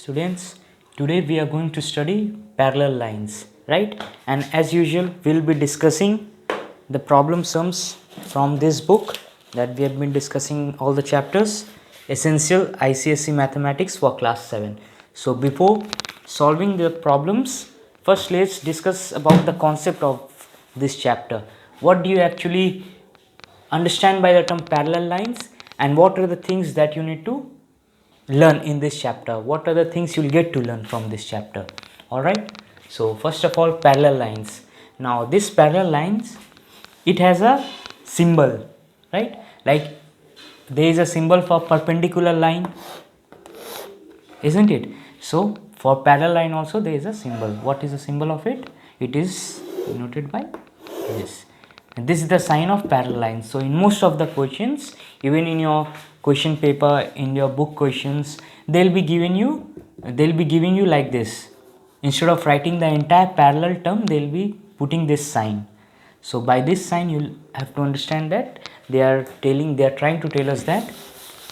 Students, today we are going to study parallel lines, right? And as usual, we'll be discussing the problem sums from this book that we have been discussing all the chapters, Essential ICSE Mathematics for Class 7. So before solving the problems, first let's discuss about the concept of this chapter. What do you actually understand by the term parallel lines, and what are the things that you need to learn in this chapter? What are the things you'll get to learn from this chapter? All right, so first of all, parallel lines. Now this parallel lines, it has a symbol, right? Like there is a symbol for perpendicular line, isn't it? So for parallel line also there is a symbol. What is the symbol of it? It is denoted by this. And this is the sign of parallel lines. So in most of the questions, even in your question paper, in your book questions, they'll be giving you like this. Instead of writing the entire parallel term, they'll be putting this sign. So by this sign, you'll have to understand that they are trying to tell us that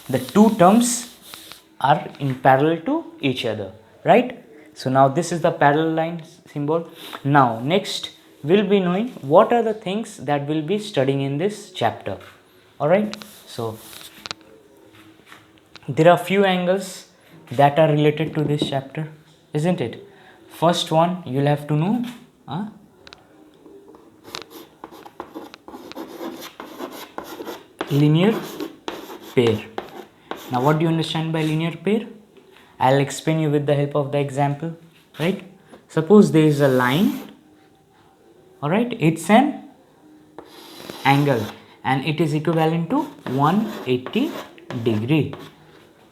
the two terms are in parallel to each other, right? So now this is the parallel line symbol. Now next we'll be knowing what are the things that we'll be studying in this chapter. All right, so there are few angles that are related to this chapter, isn't it? First one, you'll have to know linear pair. Now what do you understand by linear pair? I'll explain you with the help of the example, right? Suppose there is a line, all right, it's an angle and it is equivalent to 180 degree,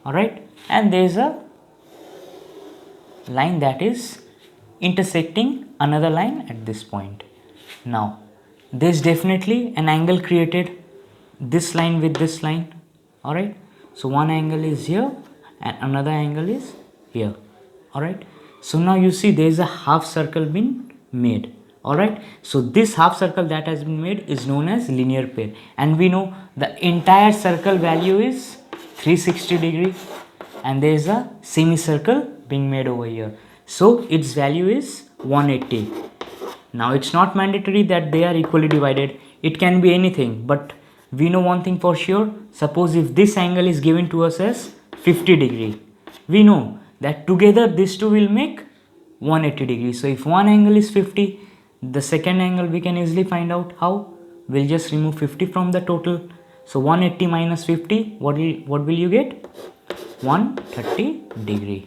all right, and there is a line that is intersecting another line at this point. Now there is definitely an angle created, this line with this line, all right. So one angle is here and another angle is here, all right. So now you see there is a half circle been made, all right. So this half circle that has been made is known as linear pair, and we know the entire circle value is 360 degree, and there is a semicircle being made over here, so its value is 180. Now it's not mandatory that they are equally divided, it can be anything, but we know one thing for sure. Suppose if this angle is given to us as 50 degree, we know that together these two will make 180 degrees. So if one angle is 50, the second angle we can easily find out how. We'll just remove 50 from the total. So 180 minus 50, what will you get? 130 degree.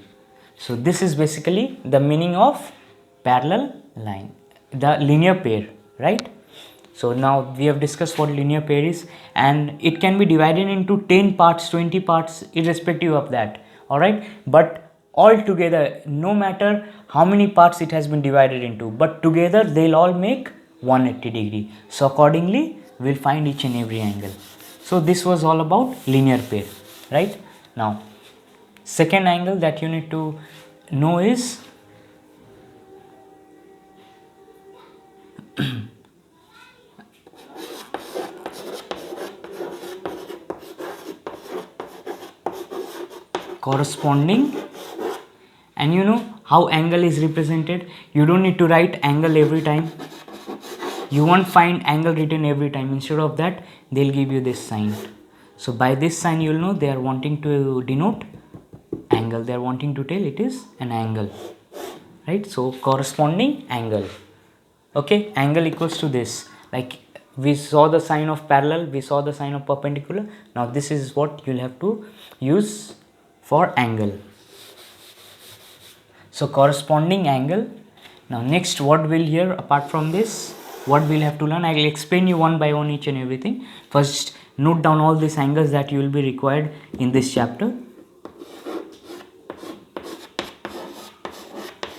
So this is basically the meaning of parallel line, the linear pair, right? So now we have discussed what linear pair is, and it can be divided into 10 parts, 20 parts, irrespective of that, all right. But all together, no matter how many parts it has been divided into, but together they'll all make 180 degree. So accordingly, we'll find each and every angle. So this was all about linear pair, right? Now second angle that you need to know is corresponding. And you know how angle is represented. You don't need to write angle every time. You won't find angle written every time. Instead of that, they'll give you this sign. So by this sign, you'll know they are wanting to denote angle. They are wanting to tell it is an angle, right? So corresponding angle. Okay, angle equals to this. Like we saw the sign of parallel, we saw the sign of perpendicular. Now this is what you'll have to use for angle. So corresponding angle. Now next, what will here apart from this, what we'll have to learn, I will explain you one by one each and everything. First note down all these angles that you will be required in this chapter.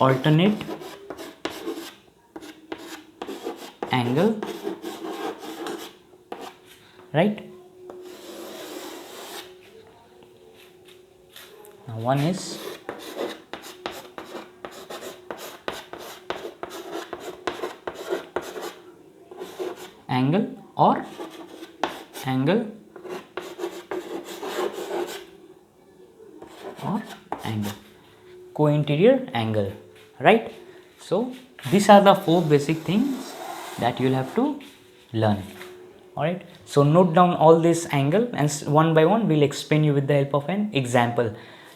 Alternate angle, right? Now one is angle or angle or angle. co-interior angle, right? So these are the 4 basic things that you'll have to learn. Alright, so note down all this angle and one by one we'll explain you with the help of an example.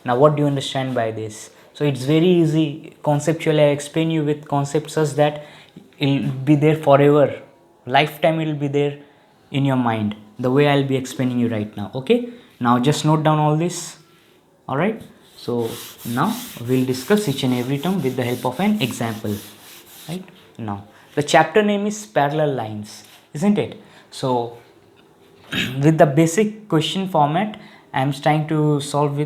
Now what do you understand by this? So it's very easy. Conceptually I explain you with concepts such that it'll be there forever, lifetime it will be there in your mind, the way I'll be explaining you right now. Okay, now just note down all this. Alright, so now we'll discuss each and every term with the help of an example. Right, now the chapter name is parallel lines, isn't it? So with the basic question format, I am trying to solve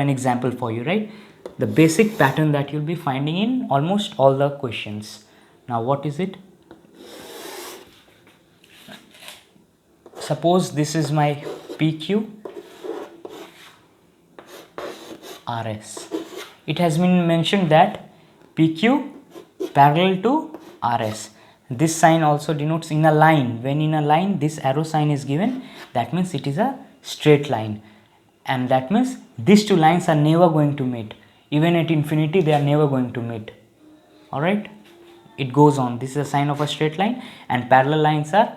an example for you, right? The basic pattern that you'll be finding in almost all the questions. Now what is it? Suppose this is my PQ RS. It has been mentioned that PQ parallel to RS. This sign also denotes in a line. When in a line this arrow sign is given, that means it is a straight line, and that means these two lines are never going to meet. Even at infinity they are never going to meet. Alright, it goes on. This is a sign of a straight line, and parallel lines are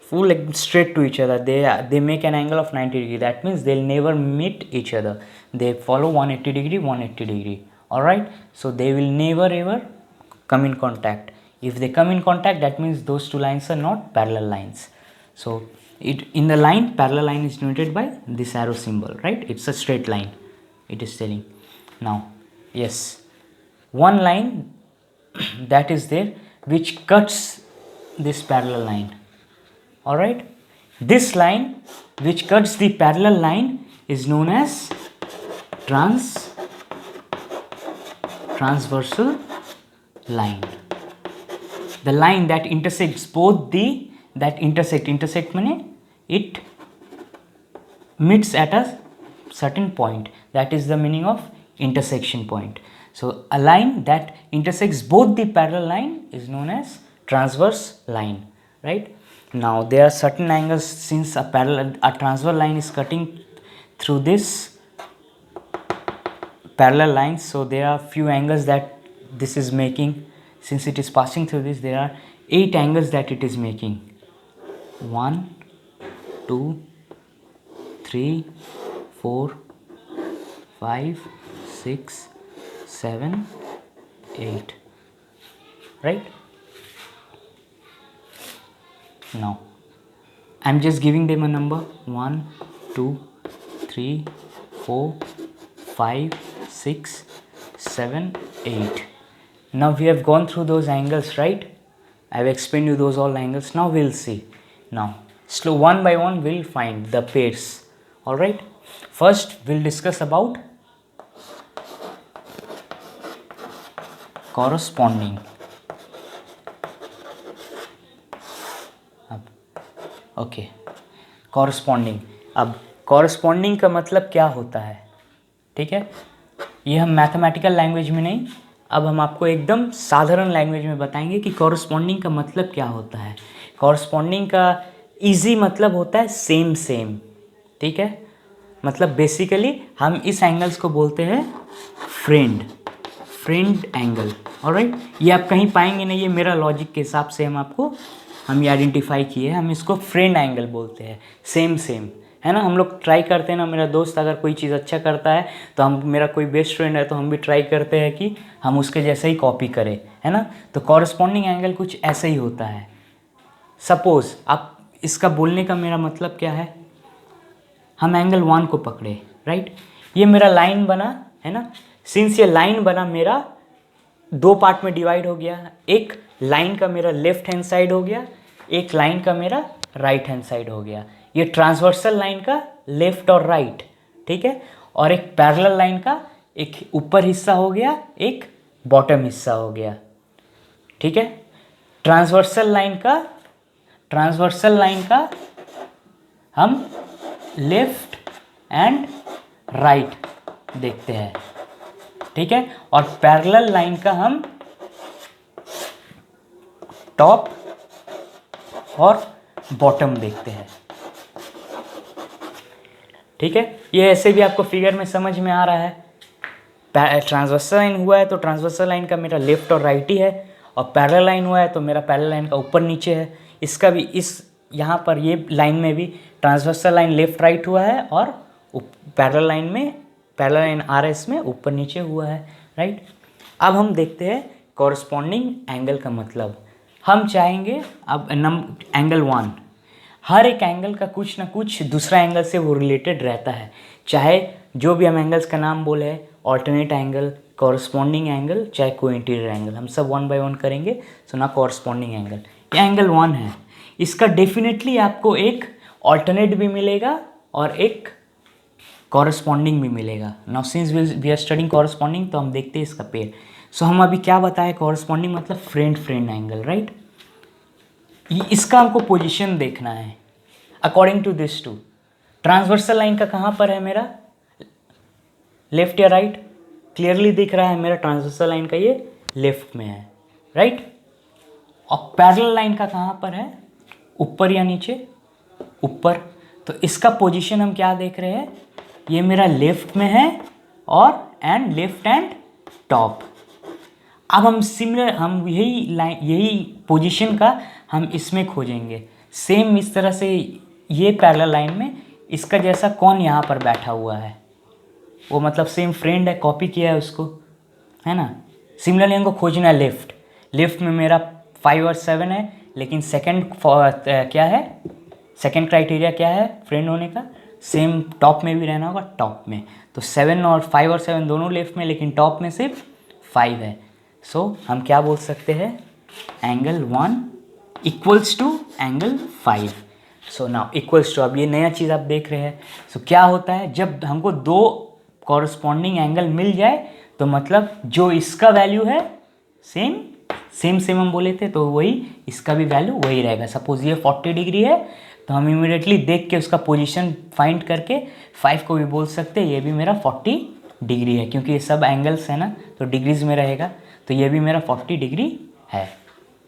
full straight to each other. They make an angle of 90 degree. That means they'll never meet each other. They follow 180 degree 180 degree. Alright, so they will never ever come in contact. If they come in contact, that means those two lines are not parallel lines. So in the line, parallel line is denoted by this arrow symbol, right? It's a straight line, it is telling. Now yes, one line that is there which cuts this parallel line. Alright, this line which cuts the parallel line is known as transversal line. The line that intersects both intersect means it meets at a certain point. That is the meaning of intersection point. So a line that intersects both the parallel line is known as transverse line, right? Now there are certain angles. Since a transverse line is cutting through this parallel lines, so there are few angles that this is making. Since it is passing through this, there are 8 angles that it is making. 1, 2, 3, 4, 5, 6, 7, 8. Right? Now I am just giving them a number. 1, 2, 3, 4, 5, 6, 7, 8. Now we have gone through those angles, right? I have explained you those all angles. Now we'll see. Now slow, one by one we'll find the pairs. Alright, first we'll discuss about corresponding. Okay, corresponding. अब corresponding का मतलब क्या होता है, ठीक है? ये हम मैथमेटिकल लैंग्वेज में नहीं, अब हम आपको एकदम साधारण लैंग्वेज में बताएंगे कि कॉरस्पॉन्डिंग का मतलब क्या होता है. कॉरस्पॉन्डिंग का इजी मतलब होता है सेम सेम, ठीक है? मतलब बेसिकली हम इस एंगल्स को बोलते हैं फ्रेंड एंगल. ऑलराइट, ये आप कहीं पाएंगे नहीं, ये मेरा लॉजिक के हिसाब से हम ये आइडेंटिफाई किए हैं. हम इसको फ्रेंड एंगल बोलते हैं. सेम है ना. हम लोग ट्राई करते हैं ना, मेरा दोस्त अगर कोई चीज़ अच्छा करता है तो मेरा कोई बेस्ट फ्रेंड है तो हम भी ट्राई करते हैं कि हम उसके जैसा ही कॉपी करें, है ना. तो कॉरस्पॉन्डिंग एंगल कुछ ऐसा ही होता है. सपोज आप इसका बोलने का मेरा मतलब क्या है, हम एंगल 1 को पकड़े, राइट. ये मेरा लाइन बना है ना. सिंस ये लाइन बना मेरा 2 पार्ट में डिवाइड हो गया. एक लाइन का मेरा लेफ्ट हैंड साइड हो गया, एक लाइन का मेरा राइट हैंड साइड हो गया. ये ट्रांसवर्सल लाइन का लेफ्ट और राइट, ठीक है. और एक पैरेलल लाइन का एक ऊपर हिस्सा हो गया, एक बॉटम हिस्सा हो गया, ठीक है. ट्रांसवर्सल लाइन का हम लेफ्ट एंड राइट देखते हैं, ठीक है. और पैरेलल लाइन का हम टॉप और बॉटम देखते हैं, ठीक है. ये ऐसे भी आपको फिगर में समझ में आ रहा है. ट्रांसवर्सल लाइन हुआ है तो ट्रांसवर्सल लाइन का मेरा लेफ्ट और राइट ही है, और पैरेलल लाइन हुआ है तो मेरा पैरेलल लाइन का ऊपर नीचे है। इसका भी इस यहाँ पर ये लाइन में भी ट्रांसवर्सल लाइन लेफ्ट राइट हुआ है, और पैरेलल लाइन में पैरेलल लाइन RS में ऊपर नीचे हुआ है, राइट। अब हम देखते हैं कॉरस्पॉन्डिंग एंगल का मतलब। हम चाहेंगे अब एंगल 1, हर एक एंगल का कुछ ना कुछ दूसरा एंगल से वो रिलेटेड रहता है, चाहे जो भी हम एंगल्स का नाम बोले, ऑल्टरनेट एंगल, कॉरस्पॉन्डिंग एंगल, चाहे कोइंटीरियर एंगल, हम सब 1 बाय 1 करेंगे। सो ना कॉरस्पॉन्डिंग एंगल, ये एंगल 1 है, इसका डेफिनेटली आपको एक ऑल्टरनेट भी मिलेगा और एक कॉरस्पॉन्डिंग भी मिलेगा। Now since we are studying corresponding, तो हम देखते हैं इसका पेयर। सो हम अभी क्या बताए, कॉरस्पॉन्डिंग मतलब फ्रेंड फ्रेंड एंगल, राइट। इसका हमको पोजीशन देखना है according to this too. Transversal line का कहाँ पर है मेरा, लेफ्ट या राइट, क्लियरली दिख रहा है मेरा ट्रांसवर्सल लाइन का ये लेफ्ट में है, राइट। और पैरेलल लाइन का कहाँ पर है, ऊपर या नीचे, ऊपर। तो इसका पोजीशन हम क्या देख रहे हैं, ये मेरा लेफ्ट में है और एंड लेफ्ट एंड टॉप। अब हम सिमिलर हम यही लाइन यही पोजीशन का हम इसमें खोजेंगे। सेम इस तरह से ये पैरेलल लाइन में इसका जैसा कौन यहाँ पर बैठा हुआ है, वो मतलब सेम फ्रेंड है, कॉपी किया है उसको, है ना। सिमिलरली हमको खोजना है लेफ्ट। लेफ्ट में मेरा 5 और 7 है, लेकिन सेकंड क्या है, सेकंड क्राइटेरिया क्या है फ्रेंड होने का, सेम टॉप में भी रहना होगा, टॉप में। तो 7 और 5 और 7 दोनों लेफ्ट में, लेकिन टॉप में सिर्फ 5 है। सो हम क्या बोल सकते हैं, angle 1 equals to angle 5। So now equals to, अब ये नया चीज़ आप देख रहे हैं। सो क्या होता है, जब हमको दो कॉरस्पॉन्डिंग एंगल मिल जाए तो मतलब जो इसका वैल्यू है सेम सेम हम बोले थे, तो वही इसका भी वैल्यू वही रहेगा। सपोज ये 40 डिग्री है, तो हम इमीडिएटली देख के उसका पोजीशन फाइंड करके 5 को भी बोल सकते हैं ये भी मेरा 40 डिग्री है, क्योंकि ये सब एंगल्स है ना, तो डिग्रीज में रहेगा, तो ये भी मेरा 40 डिग्री है।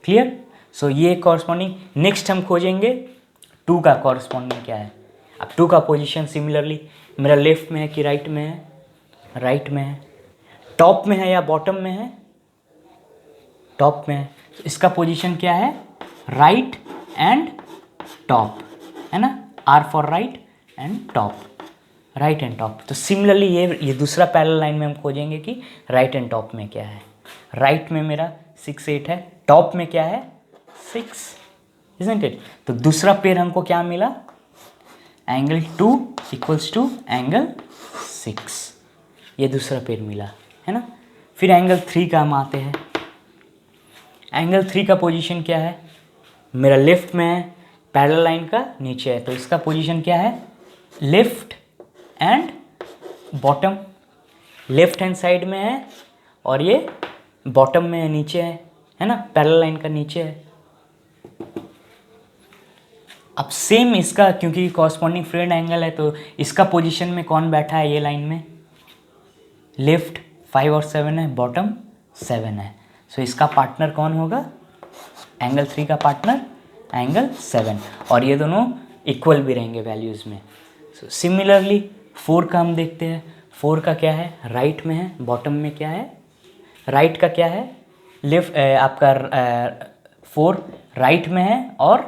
क्लियर। सो ये कॉरस्पॉन्डिंग। नेक्स्ट हम खोजेंगे 2 का कॉरस्पॉन्डिंग क्या है। अब 2 का पोजीशन सिमिलरली मेरा लेफ्ट में है कि राइट में है, राइट में है, टॉप में है या बॉटम में है, टॉप में है। तो इसका पोजीशन क्या है, राइट एंड टॉप, है ना, R for right and top, right and top. तो सिमिलरली ये दूसरा पैरेलल लाइन में हम खोजेंगे कि राइट एंड टॉप में क्या है। राइट में मेरा 6 8 है, टॉप में क्या है 6, इजंट इट। तो दूसरा पेयर हमको क्या मिला, एंगल 2 इक्वल्स टू एंगल 6, ये दूसरा पेयर मिला, है ना। फिर एंगल 3 का हम आते हैं। एंगल 3 का पोजीशन क्या है, मेरा लेफ्ट में है, पैरेलल लाइन का नीचे है, तो इसका पोजीशन क्या है, left and bottom, left hand side में है और ये बॉटम में है, नीचे है ना, पैरेलल लाइन का नीचे है। अब सेम इसका, क्योंकि कॉरस्पॉन्डिंग फ्रेंड एंगल है, तो इसका पोजीशन में कौन बैठा है, ये लाइन में लेफ्ट 5 और 7 है, बॉटम 7 है। सो इसका पार्टनर कौन होगा, एंगल 3 का पार्टनर एंगल 7, और ये दोनों इक्वल भी रहेंगे वैल्यूज़ में। सो सिमिलरली 4 का हम देखते हैं। 4 का क्या है, राइट में है, बॉटम में क्या है, राइट का क्या है, लेफ्ट आपका 4 राइट में है और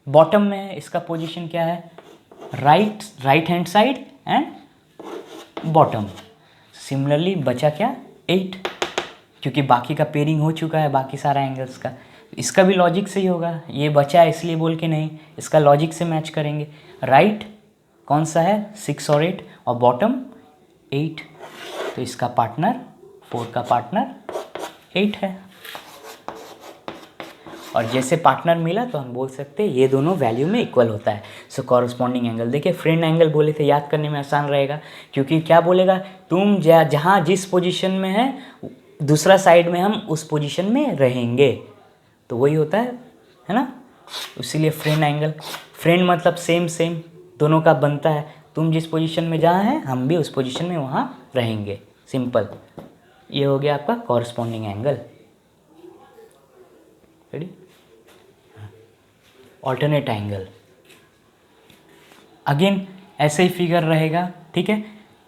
बॉटम में है। इसका पोजीशन क्या है, right hand side and bottom. Similarly बचा क्या 8, क्योंकि बाकी का पेयरिंग हो चुका है बाकी सारा एंगल्स का। इसका भी लॉजिक से ही होगा, ये बचा है इसलिए बोल के नहीं, इसका लॉजिक से मैच करेंगे। राइट कौन सा है 6 और 8, और बॉटम 8, तो इसका पार्टनर 4 का पार्टनर 8 है। और जैसे पार्टनर मिला तो हम बोल सकते हैं ये दोनों वैल्यू में इक्वल होता है। सो कॉरस्पॉन्डिंग एंगल, देखिए फ्रेंड एंगल बोले थे, याद करने में आसान रहेगा, क्योंकि क्या बोलेगा, तुम जहाँ जिस पोजीशन में है दूसरा साइड में हम उस पोजीशन में रहेंगे, तो वही होता है ना। इसीलिए फ्रेंड एंगल, फ्रेंड मतलब सेम दोनों का बनता है, तुम जिस पोजीशन में जहाँ है हम भी उस पोजीशन में वहाँ रहेंगे, सिंपल। ये हो गया आपका corresponding angle. Ready. Alternate angle, again ऐसे ही फिगर रहेगा, ठीक है।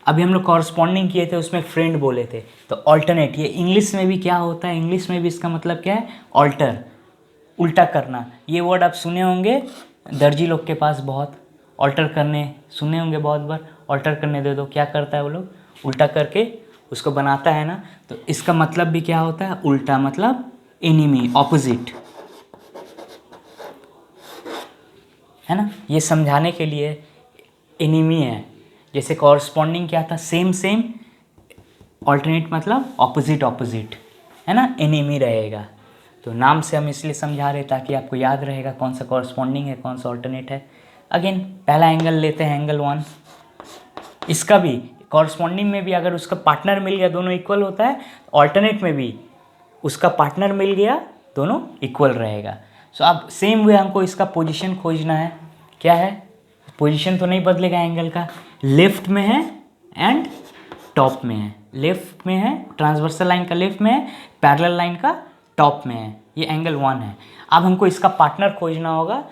अभी हम लोग कॉरस्पॉन्डिंग किए थे, उसमें फ्रेंड बोले थे, तो ऑल्टरनेट, ये इंग्लिश में भी क्या होता है, इंग्लिश में भी इसका मतलब क्या है, ऑल्टर, उल्टा करना। ये वर्ड आप सुने होंगे दर्जी लोग के पास बहुत, ऑल्टर करने सुने होंगे बहुत बार, ऑल्टर करने दे दो, क्या करता है वो लोग, उल्टा करके उसको बनाता है ना। तो इसका मतलब भी क्या होता है, उल्टा, मतलब एनिमी, ऑपोजिट, है ना। ये समझाने के लिए एनिमी है। जैसे कॉरस्पॉन्डिंग क्या था, सेम सेम, ऑल्टरनेट मतलब ऑपोजिट ऑपोजिट, है ना, एनिमी रहेगा। तो नाम से हम इसलिए समझा रहे ताकि आपको याद रहेगा कौन सा कॉरस्पॉन्डिंग है, कौन सा ऑल्टरनेट है। अगेन पहला एंगल लेते हैं, एंगल 1। इसका भी कॉरस्पॉन्डिंग में भी अगर उसका पार्टनर मिल गया, दोनों इक्वल होता है, ऑल्टरनेट में भी उसका पार्टनर मिल गया, दोनों इक्वल रहेगा। सो अब सेम वे हमको इसका पोजीशन खोजना है। क्या है, पोजीशन तो नहीं बदलेगा एंगल का, लेफ्ट में है एंड टॉप में है, लेफ्ट में है, ट्रांसवर्सल लाइन का लेफ्ट में है, पैरेलल लाइन का टॉप में है, ये एंगल 1 है। अब हमको इसका पार्टनर खोजना होगा।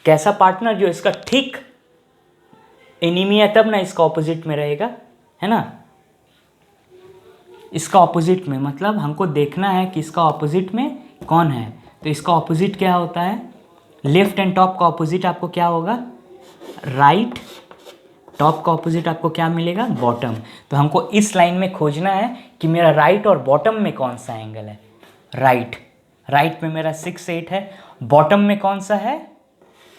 कैसा पार्टनर, जो इसका ठीक एनिमी है, तब ना इसका ऑपोजिट में रहेगा, है ना। इसका ऑपोजिट में मतलब हमको देखना है कि इसका ऑपोजिट में कौन है। तो इसका ऑपोजिट क्या होता है, लेफ्ट एंड टॉप का ऑपोजिट आपको क्या होगा, राइट, टॉप का ऑपोजिट आपको क्या मिलेगा, बॉटम। तो हमको इस लाइन में खोजना है कि मेरा राइट और बॉटम में कौन सा एंगल है। राइट में मेरा 6 8 है, बॉटम में कौन सा है,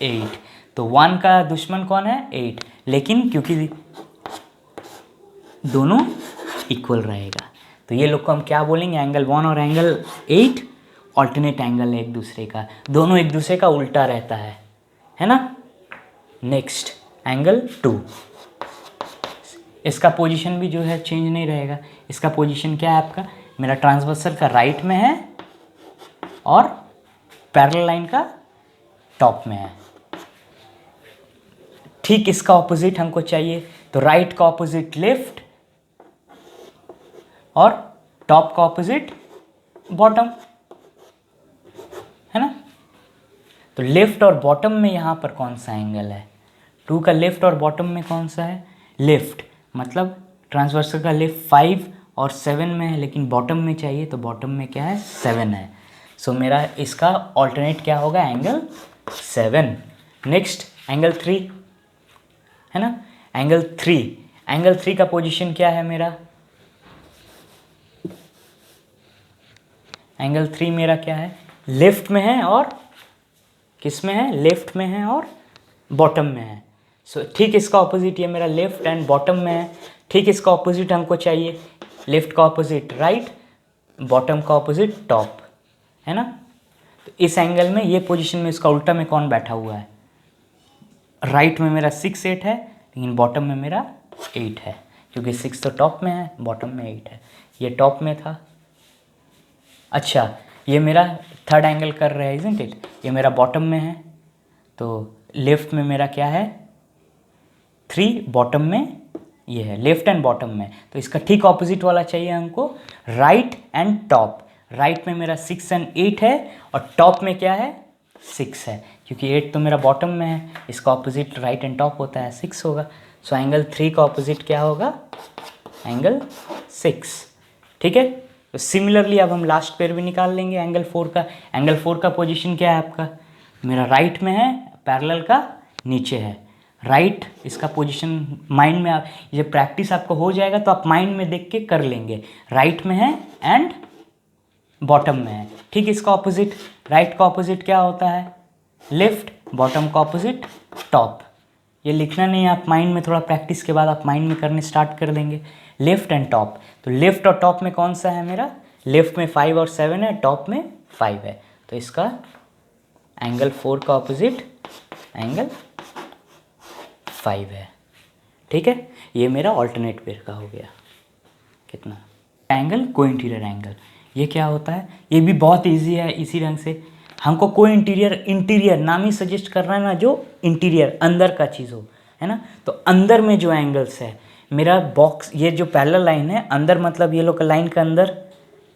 8। तो 1 का दुश्मन कौन है, 8, लेकिन क्योंकि दोनों इक्वल रहेगा, तो ये लोग को हम क्या बोलेंगे, एंगल 1 और एंगल 8 ऑल्टरनेट एंगल है एक दूसरे का, दोनों एक दूसरे का उल्टा रहता है ना। नेक्स्ट एंगल 2, इसका पोजीशन भी जो है चेंज नहीं रहेगा। इसका पोजीशन क्या है आपका, मेरा ट्रांसवर्सल का राइट में है और पैरेलल लाइन का टॉप में है। ठीक इसका ऑपोजिट हमको चाहिए, तो राइट का ऑपोजिट लेफ्ट और टॉप का ऑपोजिट बॉटम, है ना। तो लेफ्ट और बॉटम में यहाँ पर कौन सा एंगल है, 2 का लेफ्ट और बॉटम में कौन सा है, लेफ्ट, मतलब ट्रांसवर्सल का लेफ्ट 5 और 7 में है, लेकिन बॉटम में चाहिए, तो बॉटम में क्या है, 7 है। सो मेरा इसका ऑल्टरनेट क्या होगा, एंगल 7। नेक्स्ट एंगल 3, है ना। एंगल 3 का पोजीशन क्या है मेरा, एंगल 3 मेरा क्या है, लेफ्ट में है और किस में है, लेफ्ट में है और बॉटम में है। सो ठीक इसका ऑपोजिट, ये मेरा लेफ्ट एंड बॉटम में है। ठीक इसका ऑपोजिट हमको चाहिए, लेफ्ट का ऑपोजिट राइट, बॉटम का ऑपोजिट टॉप, है ना। तो इस एंगल में, ये पोजीशन में इसका उल्टा में कौन बैठा हुआ है, राइट में मेरा 6 8 है, लेकिन बॉटम में मेरा 8 है, क्योंकि 6 तो टॉप में है, बॉटम में 8 है। ये टॉप में था। अच्छा, ये मेरा थर्ड एंगल कर रहा है, इज़न्ट इट, ये मेरा बॉटम में है, तो लेफ्ट में मेरा क्या है, 3, बॉटम में ये है, लेफ्ट एंड बॉटम में। तो इसका ठीक ऑपोजिट वाला चाहिए हमको, राइट एंड टॉप। राइट में मेरा 6 एंड 8 है और टॉप में क्या है, 6 है, क्योंकि 8 तो मेरा बॉटम में है, इसका ऑपोजिट राइट एंड टॉप होता है, 6 होगा। सो एंगल 3 का ऑपोजिट क्या होगा, एंगल 6, ठीक है। तो सिमिलरली अब हम लास्ट पेयर भी निकाल लेंगे एंगल 4 का। एंगल 4 का पोजीशन क्या है आपका, मेरा राइट में है, पैरेलल का नीचे है, राइट इसका पोजीशन माइंड में, आप ये प्रैक्टिस आपको हो जाएगा तो आप माइंड में देख के कर लेंगे। राइट में है एंड बॉटम में है। ठीक इसका ऑपोजिट, राइट का ऑपोजिट क्या होता है, लेफ्ट, बॉटम का ऑपोजिट टॉप। ये लिखना नहीं है, आप माइंड में थोड़ा प्रैक्टिस के बाद आप माइंड में करने स्टार्ट कर देंगे। लेफ्ट एंड टॉप, तो लेफ्ट और टॉप में कौन सा है मेरा, लेफ्ट में 5 और 7 है, टॉप में 5 है, तो इसका एंगल 4 का ऑपोजिट एंगल 5 है, ठीक है। ये मेरा ऑल्टरनेट पेयर का हो गया। कितना एंगल, को इंटीरियर एंगल, ये क्या होता है, ये भी बहुत इजी है। इसी ढंग से हमको को इंटीरियर नाम ही सजेस्ट कर रहा है ना, जो इंटीरियर अंदर का चीज़ हो, है ना। तो अंदर में जो एंगल्स है, मेरा बॉक्स, ये जो पैरेलल लाइन है अंदर, मतलब ये लोग का लाइन का अंदर,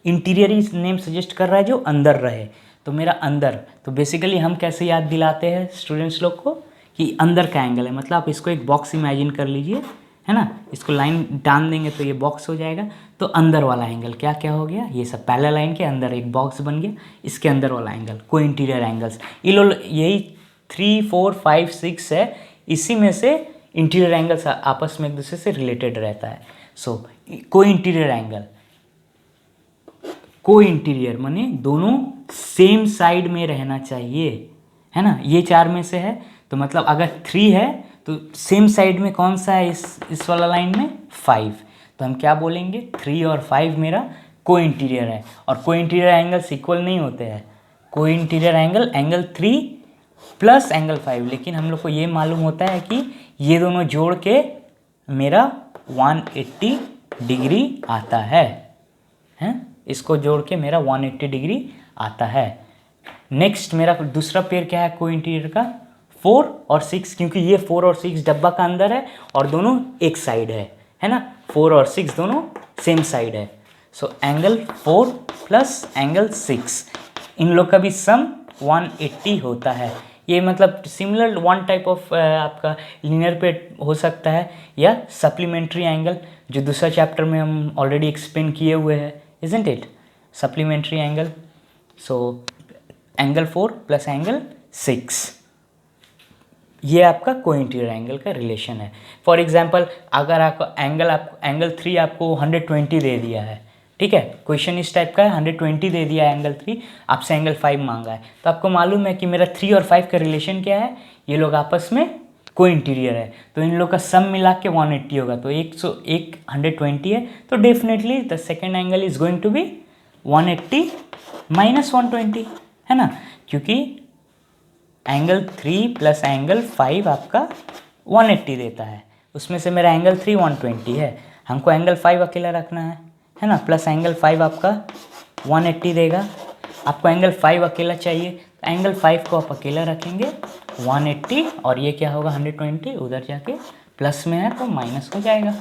इंटीरियर ही नेम सजेस्ट कर रहा है जो अंदर रहे, तो मेरा अंदर। तो बेसिकली हम कैसे याद दिलाते हैं स्टूडेंट्स लोग को कि अंदर का एंगल है, मतलब आप इसको एक बॉक्स इमेजिन कर लीजिए, है ना, इसको लाइन टान देंगे तो ये बॉक्स हो जाएगा। तो अंदर वाला एंगल क्या क्या हो गया, ये सब पैरेलल लाइन के अंदर एक बॉक्स बन गया, इसके अंदर वाला एंगल को इंटीरियर एंगल्स। यही 3, 4, 5, 6 है, इसी में से इंटीरियर एंगल्स आपस में एक दूसरे से रिलेटेड रहता है। सो को इंटीरियर एंगल, को इंटीरियर माने दोनों सेम साइड में रहना चाहिए, है ना। ये 4 में से है तो मतलब अगर 3 है तो सेम साइड में कौन सा है इस वाला लाइन में, 5। तो हम क्या बोलेंगे, 3 और 5 मेरा को इंटीरियर है। और को इंटीरियर एंगल्स इक्वल नहीं होते हैं। को इंटीरियर एंगल 3 प्लस एंगल 5, लेकिन हम लोग को ये मालूम होता है कि ये दोनों जोड़ के मेरा 180 डिग्री आता है, हैं, इसको जोड़ के मेरा 180 डिग्री आता है। नेक्स्ट मेरा दूसरा पेयर क्या है को इंटीरियर का, 4 और 6, क्योंकि ये 4 और 6 डब्बा का अंदर है और दोनों एक साइड है ना, 4 और 6 दोनों सेम साइड है। सो एंगल 4 प्लस एंगल 6, इन लोग का भी सम 180 होता है। ये मतलब सिमिलर वन टाइप ऑफ आपका लीनियर पे हो सकता है, या सप्लीमेंट्री एंगल जो दूसरा चैप्टर में हम ऑलरेडी एक्सप्लेन किए हुए हैं, isn't it? Supplementary angle. So angle 4 plus angle 6, ये आपका को इंटीरियर एंगल का रिलेशन है। फॉर एग्जाम्पल अगर आपको एंगल 3 आपको 120 दे दिया है, ठीक है, क्वेश्चन इस टाइप का है, 120 दे दिया है एंगल 3, आपसे एंगल 5 मांगा है, तो आपको मालूम है कि मेरा 3 और 5 का रिलेशन क्या है, ये लोग आपस में को इंटीरियर है, तो इन लोग का सम मिला के 180 होगा। तो 120 है, तो definitely the second angle is going to be 180 minus 120, है ना, क्योंकि एंगल 3 प्लस एंगल 5 आपका 180 देता है, उसमें से मेरा एंगल 3 120 है, हमको एंगल 5 अकेला रखना है ना, प्लस एंगल 5 आपका 180 देगा। आपको एंगल 5 अकेला चाहिए, तो एंगल 5 को आप अकेला रखेंगे 180, और ये क्या होगा 120, उधर जाके प्लस में है तो माइनस हो जाएगा,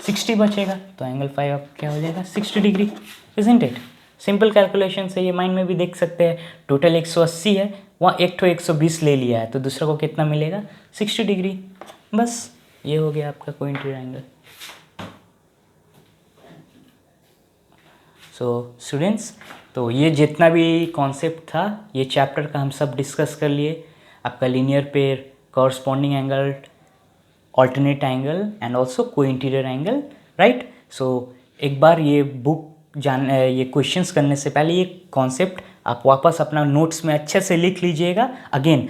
60 बचेगा, तो एंगल 5 आप क्या हो जाएगा 60 degree, isn't it. Simple calculation से ये माइंड में भी देख सकते हैं। टोटल 180 है, वहाँ एक तो 120 ले लिया है, तो दूसरा को कितना मिलेगा 60 डिग्री, बस ये हो गया आपका को इंटीरियर एंगल। सो स्टूडेंट्स, तो ये जितना भी कॉन्सेप्ट था ये चैप्टर का हम सब डिस्कस कर लिए। आपका linear pair, corresponding angle, alternate angle and also को इंटीरियर एंगल, राइट। सो एक बार ये बुक ये क्वेश्चंस करने से पहले ये कॉन्सेप्ट आप वापस अपना नोट्स में अच्छे से लिख लीजिएगा। अगेन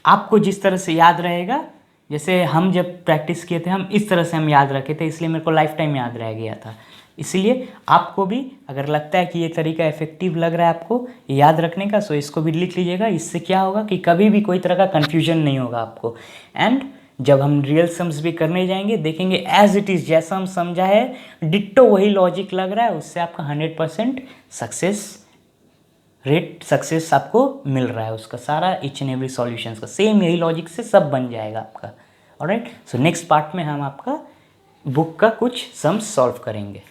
आपको जिस तरह से याद रहेगा, जैसे हम जब प्रैक्टिस किए थे हम इस तरह से हम याद रखे थे, इसलिए मेरे को लाइफ टाइम याद रह गया था। इसीलिए आपको भी अगर लगता है कि ये तरीका इफेक्टिव लग रहा है आपको याद रखने का, सो इसको भी लिख लीजिएगा। इससे क्या होगा कि कभी भी कोई तरह का कन्फ्यूजन नहीं होगा आपको। एंड जब हम रियल सम्स भी करने जाएंगे देखेंगे एज इट इज़ जैसा हम समझा है डिट्टो वही लॉजिक लग रहा है, उससे आपका 100% सक्सेस आपको मिल रहा है। उसका सारा ईच एंड एवरी सॉल्यूशंस का सेम यही लॉजिक से सब बन जाएगा आपका। ऑलराइट, सो नेक्स्ट पार्ट में हम आपका बुक का कुछ सम्स सॉल्व करेंगे।